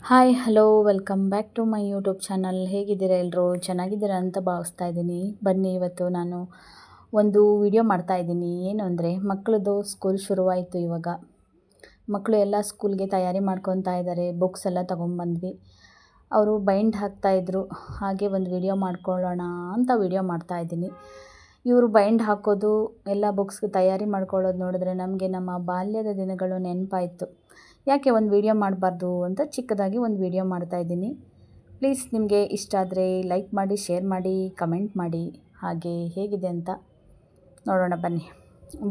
Hi hello welcome back to my YouTube channel. ಹೇಗಿದ್ದೀರಾ ಎಲ್ಲರೂ? ಚೆನ್ನಾಗಿದ್ದೀರಾ ಅಂತ ಭಾವಿಸ್ತಾ ಇದ್ದೀನಿ. ಬನ್ನಿ, ಇವತ್ತು ನಾನು ಒಂದು ವಿಡಿಯೋ ಮಾಡ್ತಾಯಿದ್ದೀನಿ. ಏನು ಅಂದರೆ, ಮಕ್ಕಳದು ಸ್ಕೂಲ್ ಶುರುವಾಯಿತು. ಇವಾಗ ಮಕ್ಕಳು ಎಲ್ಲ ಸ್ಕೂಲ್ಗೆ ತಯಾರಿ ಮಾಡ್ಕೊತಾ ಇದ್ದಾರೆ. ಬುಕ್ಸ್ ಎಲ್ಲ ತೊಗೊಂಬಂದ್ವಿ. ಅವರು ಬೈಂಡ್ ಹಾಕ್ತಾಯಿದ್ರು. ಹಾಗೆ ಒಂದು ವಿಡಿಯೋ ಮಾಡ್ಕೊಳ್ಳೋಣ ಅಂತ ವಿಡಿಯೋ ಮಾಡ್ತಾಯಿದ್ದೀನಿ. ಇವರು ಬೈಂಡ್ ಹಾಕೋದು ಎಲ್ಲ ಬುಕ್ಸ್ಗೆ ತಯಾರಿ ಮಾಡ್ಕೊಳ್ಳೋದು ನೋಡಿದ್ರೆ ನಮಗೆ ನಮ್ಮ ಬಾಲ್ಯದ ದಿನಗಳು ನೆನಪಾಯಿತು. ಯಾಕೆ ಒಂದು ವಿಡಿಯೋ ಮಾಡಬಾರ್ದು ಅಂತ ಚಿಕ್ಕದಾಗಿ ಒಂದು ವಿಡಿಯೋ ಮಾಡ್ತಾಯಿದ್ದೀನಿ. ಪ್ಲೀಸ್ ನಿಮಗೆ ಇಷ್ಟ ಆದರೆ ಲೈಕ್ ಮಾಡಿ, ಶೇರ್ ಮಾಡಿ, ಕಮೆಂಟ್ ಮಾಡಿ. ಹಾಗೆ ಹೇಗಿದೆ ಅಂತ ನೋಡೋಣ ಬನ್ನಿ.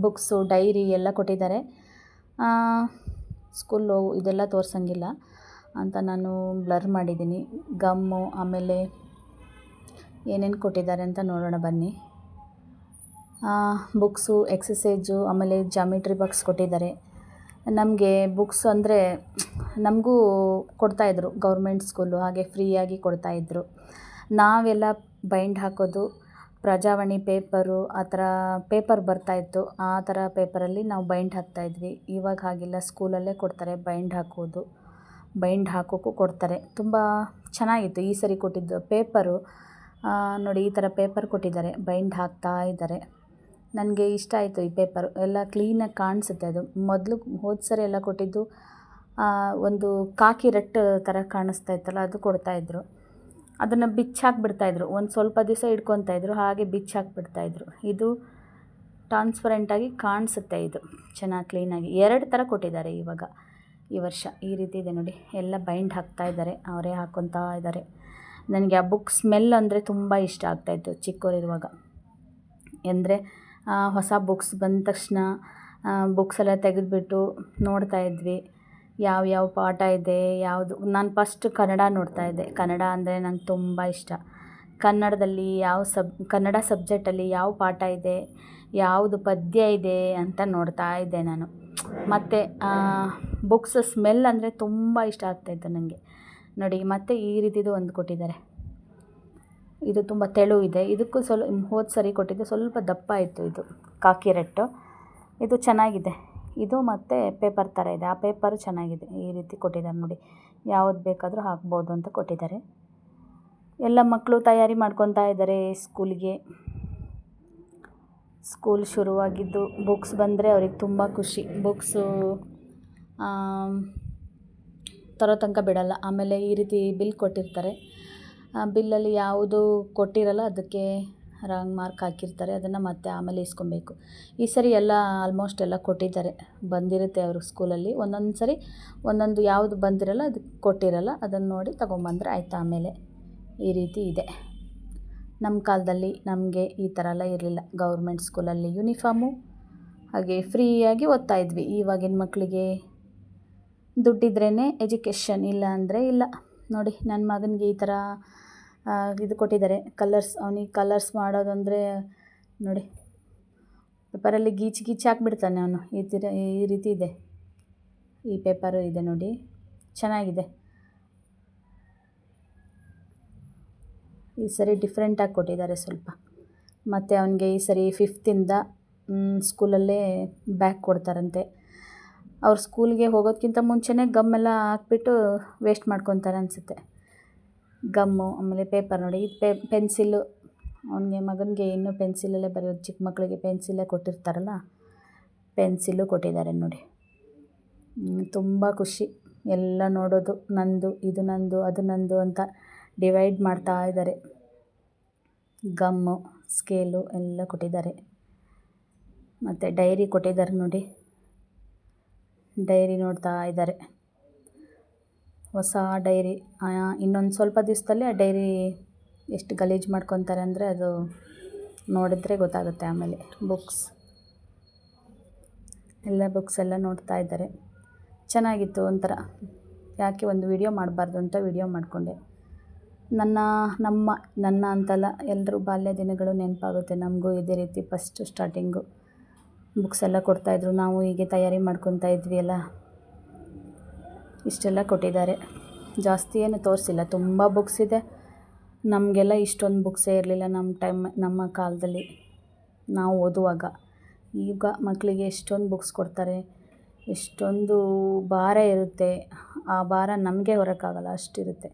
ಬುಕ್ಸು, ಡೈರಿ ಎಲ್ಲ ಕೊಟ್ಟಿದ್ದಾರೆ. ಸ್ಕೂಲು ಇದೆಲ್ಲ ತೋರಿಸಂಗಿಲ್ಲ ಅಂತ ನಾನು ಬ್ಲರ್ ಮಾಡಿದ್ದೀನಿ. ಗಮ್ಮು, ಆಮೇಲೆ ಏನೇನು ಕೊಟ್ಟಿದ್ದಾರೆ ಅಂತ ನೋಡೋಣ ಬನ್ನಿ. ಬುಕ್ಸು, ಎಕ್ಸಸೈಜು, ಆಮೇಲೆ ಜಾಮಿಟ್ರಿ ಬಾಕ್ಸ್ ಕೊಟ್ಟಿದ್ದಾರೆ. ನಮಗೆ ಬುಕ್ಸ್ ಅಂದರೆ ನಮಗೂ ಕೊಡ್ತಾಯಿದ್ರು ಗೌರ್ಮೆಂಟ್ ಸ್ಕೂಲು, ಹಾಗೆ ಫ್ರೀಯಾಗಿ ಕೊಡ್ತಾಯಿದ್ರು. ನಾವೆಲ್ಲ ಬೈಂಡ್ ಹಾಕೋದು ಪ್ರಜಾವಾಣಿ ಪೇಪರು, ಆ ಥರ ಪೇಪರ್ ಬರ್ತಾಯಿತ್ತು. ಆ ಥರ ಪೇಪರಲ್ಲಿ ನಾವು ಬೈಂಡ್ ಹಾಕ್ತಾಯಿದ್ವಿ. ಇವಾಗ ಹಾಗಿಲ್ಲ, ಸ್ಕೂಲಲ್ಲೇ ಕೊಡ್ತಾರೆ ಬೈಂಡ್ ಹಾಕೋದು. ಬೈಂಡ್ ಹಾಕೋಕ್ಕೂ ಕೊಡ್ತಾರೆ. ತುಂಬ ಚೆನ್ನಾಗಿತ್ತು ಈ ಸರಿ ಕೊಟ್ಟಿದ್ದು ಪೇಪರು. ನೋಡಿ, ಈ ಥರ ಪೇಪರ್ ಕೊಟ್ಟಿದ್ದಾರೆ, ಬೈಂಡ್ ಹಾಕ್ತಾ ಇದ್ದಾರೆ. ನನಗೆ ಇಷ್ಟ ಆಯಿತು ಈ ಪೇಪರು. ಎಲ್ಲ ಕ್ಲೀನಾಗಿ ಕಾಣಿಸುತ್ತೆ. ಅದು ಮೊದಲು ಹೋದ ಸರಿ ಎಲ್ಲ ಕೊಟ್ಟಿದ್ದು ಒಂದು ಕಾಕಿ ರೆಡ್ ಥರ ಕಾಣಿಸ್ತಾ ಇತ್ತಲ್ಲ, ಅದು ಕೊಡ್ತಾಯಿದ್ರು. ಅದನ್ನು ಬಿಚ್ಚಾಕ್ಬಿಡ್ತಾಯಿದ್ರು. ಒಂದು ಸ್ವಲ್ಪ ದಿವಸ ಇಟ್ಕೊತಾಯಿದ್ರು, ಹಾಗೆ ಬಿಚ್ಚಾಕ್ಬಿಡ್ತಾಯಿದ್ರು. ಇದು ಟ್ರಾನ್ಸ್ಪರೆಂಟಾಗಿ ಕಾಣಿಸುತ್ತೆ. ಇದು ಚೆನ್ನಾಗಿ ಕ್ಲೀನಾಗಿ 2 ಥರ ಕೊಟ್ಟಿದ್ದಾರೆ ಇವಾಗ ಈ ವರ್ಷ. ಈ ರೀತಿ ಇದೆ ನೋಡಿ, ಎಲ್ಲ ಬೈಂಡ್ ಹಾಕ್ತಾಯಿದ್ದಾರೆ, ಅವರೇ ಹಾಕ್ಕೊತಾ ಇದ್ದಾರೆ. ನನಗೆ ಆ ಬುಕ್ ಸ್ಮೆಲ್ ಅಂದರೆ ತುಂಬ ಇಷ್ಟ ಆಗ್ತಾಯಿತ್ತು ಚಿಕ್ಕವರಿರುವಾಗ. ಅಂದರೆ ಹೊಸ ಬುಕ್ಸ್ ಬಂದ ತಕ್ಷಣ ಬುಕ್ಸ್ ಎಲ್ಲ ತೆಗೆದುಬಿಟ್ಟು ನೋಡ್ತಾಯಿದ್ವಿ, ಯಾವ ಪಾಠ ಇದೆ, ಯಾವುದು. ನಾನು ಫಸ್ಟ್ ಕನ್ನಡ ನೋಡ್ತಾಯಿದ್ದೆ. ಕನ್ನಡ ಅಂದರೆ ನಂಗೆ ತುಂಬ ಇಷ್ಟ. ಕನ್ನಡದಲ್ಲಿ ಕನ್ನಡ ಸಬ್ಜೆಕ್ಟಲ್ಲಿ ಯಾವ ಪಾಠ ಇದೆ, ಯಾವುದು ಪದ್ಯ ಇದೆ ಅಂತ ನೋಡ್ತಾ ಇದ್ದೆ ನಾನು. ಮತ್ತು ಬುಕ್ಸ್ ಸ್ಮೆಲ್ ಅಂದರೆ ತುಂಬ ಇಷ್ಟ ಆಗ್ತಾಯಿತ್ತು ನನಗೆ. ನೋಡಿ, ಮತ್ತು ಈ ರೀತಿದು ಒಂದು ಕೊಟ್ಟಿದ್ದಾರೆ. ಇದು ತುಂಬ ತೆಳು ಇದೆ. ಇದಕ್ಕೂ ಹೋದ ಸರಿ ಕೊಟ್ಟಿದ್ದು ಸ್ವಲ್ಪ ದಪ್ಪ ಇತ್ತು. ಇದು ಕಾಕಿ ರೆಟ್ಟು. ಇದು ಚೆನ್ನಾಗಿದೆ. ಇದು ಮತ್ತು ಪೇಪರ್ ಥರ ಇದೆ. ಆ ಪೇಪರು ಚೆನ್ನಾಗಿದೆ. ಈ ರೀತಿ ಕೊಟ್ಟಿದ್ದಾರೆ ನೋಡಿ, ಯಾವುದು ಬೇಕಾದರೂ ಹಾಕ್ಬೋದು ಅಂತ ಕೊಟ್ಟಿದ್ದಾರೆ. ಎಲ್ಲ ಮಕ್ಕಳು ತಯಾರಿ ಮಾಡ್ಕೊತಾ ಇದ್ದಾರೆ ಸ್ಕೂಲಿಗೆ. ಸ್ಕೂಲ್ ಶುರುವಾಗಿದ್ದು ಬುಕ್ಸ್ ಬಂದರೆ ಅವ್ರಿಗೆ ತುಂಬ ಖುಷಿ. ಬುಕ್ಸು ತರೋ ತನಕ ಬಿಡಲ್ಲ. ಆಮೇಲೆ ಈ ರೀತಿ ಬಿಲ್ ಕೊಟ್ಟಿರ್ತಾರೆ. ಬಿಲ್ಲಲ್ಲಿ ಯಾವುದು ಕೊಟ್ಟಿರಲ್ಲ ಅದಕ್ಕೆ ರಾಂಗ್ ಮಾರ್ಕ್ ಹಾಕಿರ್ತಾರೆ. ಅದನ್ನು ಮತ್ತೆ ಆಮೇಲೆ ಇಸ್ಕೊಬೇಕು. ಈ ಸರಿ ಎಲ್ಲ ಆಲ್ಮೋಸ್ಟ್ ಎಲ್ಲ ಕೊಟ್ಟಿದ್ದಾರೆ. ಬಂದಿರುತ್ತೆ ಅವರು ಸ್ಕೂಲಲ್ಲಿ. ಒಂದೊಂದು ಸರಿ ಒಂದೊಂದು ಯಾವುದು ಬಂದಿರಲ್ಲ, ಅದು ಕೊಟ್ಟಿರಲ್ಲ. ಅದನ್ನು ನೋಡಿ ತೊಗೊಂಬಂದ್ರೆ ಆಯಿತು. ಆಮೇಲೆ ಈ ರೀತಿ ಇದೆ. ನಮ್ಮ ಕಾಲದಲ್ಲಿ ನಮಗೆ ಈ ಥರ ಎಲ್ಲ ಇರಲಿಲ್ಲ. ಗೌರ್ಮೆಂಟ್ ಸ್ಕೂಲಲ್ಲಿ ಯೂನಿಫಾರ್ಮು, ಹಾಗೆ ಫ್ರೀಯಾಗಿ ಓದ್ತಾ ಇದ್ವಿ. ಇವಾಗಿನ ಮಕ್ಕಳಿಗೆ ದುಡ್ಡಿದ್ರೇ ಎಜುಕೇಷನ್, ಇಲ್ಲ ಅಂದರೆ ಇಲ್ಲ. ನೋಡಿ, ನನ್ನ ಮಗನಿಗೆ ಈ ಥರ ಇದು ಕೊಟ್ಟಿದ್ದಾರೆ ಕಲರ್ಸ್. ಅವನಿಗೆ ಕಲರ್ಸ್ ಮಾಡೋದಂದರೆ ನೋಡಿ, ಪೇಪರಲ್ಲಿ ಗೀಚು ಹಾಕ್ಬಿಡ್ತಾನೆ ಅವನು. ಈ ರೀತಿ ಇದೆ. ಈ ಪೇಪರು ಇದೆ ನೋಡಿ, ಚೆನ್ನಾಗಿದೆ. ಈ ಸರಿ ಡಿಫ್ರೆಂಟಾಗಿ ಕೊಟ್ಟಿದ್ದಾರೆ ಸ್ವಲ್ಪ. ಮತ್ತು ಅವನಿಗೆ ಈ ಸರಿ 5th ಸ್ಕೂಲಲ್ಲೇ ಬ್ಯಾಗ್ ಕೊಡ್ತಾರಂತೆ. ಅವ್ರು ಸ್ಕೂಲ್ಗೆ ಹೋಗೋದಕ್ಕಿಂತ ಮುಂಚೆನೇ ಗಮ್ಮೆಲ್ಲ ಹಾಕ್ಬಿಟ್ಟು ವೇಸ್ಟ್ ಮಾಡ್ಕೊತಾರೆ ಅನಿಸುತ್ತೆ. ಗಮ್ಮು, ಆಮೇಲೆ ಪೇಪರ್ ನೋಡಿ, ಪೆನ್ಸಿಲ್ಲು. ಮಗನಿಗೆ ಇನ್ನೂ ಪೆನ್ಸಿಲಲ್ಲೇ ಬರೆಯೋದು. ಚಿಕ್ಕ ಮಕ್ಕಳಿಗೆ ಪೆನ್ಸಿಲ್ಲೇ ಕೊಟ್ಟಿರ್ತಾರಲ್ಲ, ಪೆನ್ಸಿಲ್ಲು ಕೊಟ್ಟಿದ್ದಾರೆ ನೋಡಿ. ತುಂಬ ಖುಷಿ. ಎಲ್ಲ ನೋಡೋದು, ನಂದು, ಇದು ನಂದು, ಅದು ನಂದು ಅಂತ ಡಿವೈಡ್ ಮಾಡ್ತಾ ಇದ್ದಾರೆ. ಗಮ್ಮು, ಸ್ಕೇಲು ಎಲ್ಲ ಕೊಟ್ಟಿದ್ದಾರೆ. ಮತ್ತು ಡೈರಿ ಕೊಟ್ಟಿದ್ದಾರೆ ನೋಡಿ, ಡೈರಿ ನೋಡ್ತಾ ಇದ್ದಾರೆ. ಹೊಸ ಡೈರಿ. ಇನ್ನೊಂದು ಸ್ವಲ್ಪ ದಿವಸದಲ್ಲಿ ಆ ಡೈರಿ ಎಷ್ಟು ಗಲೀಜು ಮಾಡ್ಕೊತಾರೆ ಅಂದರೆ ಅದು ನೋಡಿದ್ರೆ ಗೊತ್ತಾಗುತ್ತೆ. ಆಮೇಲೆ ಬುಕ್ಸ್ ಎಲ್ಲ ನೋಡ್ತಾ ಇದ್ದಾರೆ. ಚೆನ್ನಾಗಿತ್ತು ಒಂಥರ. ಯಾಕೆ ಒಂದು ವಿಡಿಯೋ ಮಾಡಬಾರ್ದು ಅಂತ ವಿಡಿಯೋ ಮಾಡಿಕೊಂಡೆ. ನನ್ನ ಅಂತಲ್ಲ, ಎಲ್ಲರೂ ಬಾಲ್ಯ ದಿನಗಳು ನೆನಪಾಗುತ್ತೆ. ನಮಗೂ ಇದೇ ರೀತಿ ಫಸ್ಟು ಸ್ಟಾರ್ಟಿಂಗು ಬುಕ್ಸ್ ಎಲ್ಲ ಕೊಡ್ತಾಯಿದ್ರು. ನಾವು ಹೀಗೆ ತಯಾರಿ ಮಾಡ್ಕೊತಾ ಇದ್ವಿ ಎಲ್ಲ. ಇಷ್ಟೆಲ್ಲ ಕೊಟ್ಟಿದ್ದಾರೆ. ಜಾಸ್ತಿ ಏನು ತೋರಿಸಿಲ್ಲ, ತುಂಬ ಬುಕ್ಸ್ ಇದೆ. ನಮಗೆಲ್ಲ ಇಷ್ಟೊಂದು ಬುಕ್ಸೇ ಇರಲಿಲ್ಲ ನಮ್ಮ ಕಾಲದಲ್ಲಿ ನಾವು ಓದುವಾಗ. ಈಗ ಮಕ್ಕಳಿಗೆ ಎಷ್ಟೊಂದು ಬುಕ್ಸ್ ಕೊಡ್ತಾರೆ. ಎಷ್ಟೊಂದು ಭಾರ ಇರುತ್ತೆ, ಆ ಭಾರ ನಮಗೆ ಹೊರೋಕ್ಕಾಗಲ್ಲ ಅಷ್ಟಿರುತ್ತೆ.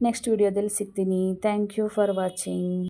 ನೆಕ್ಸ್ಟ್ ವಿಡಿಯೋದಲ್ಲಿ ಸಿಗ್ತೀನಿ. Thank you for watching.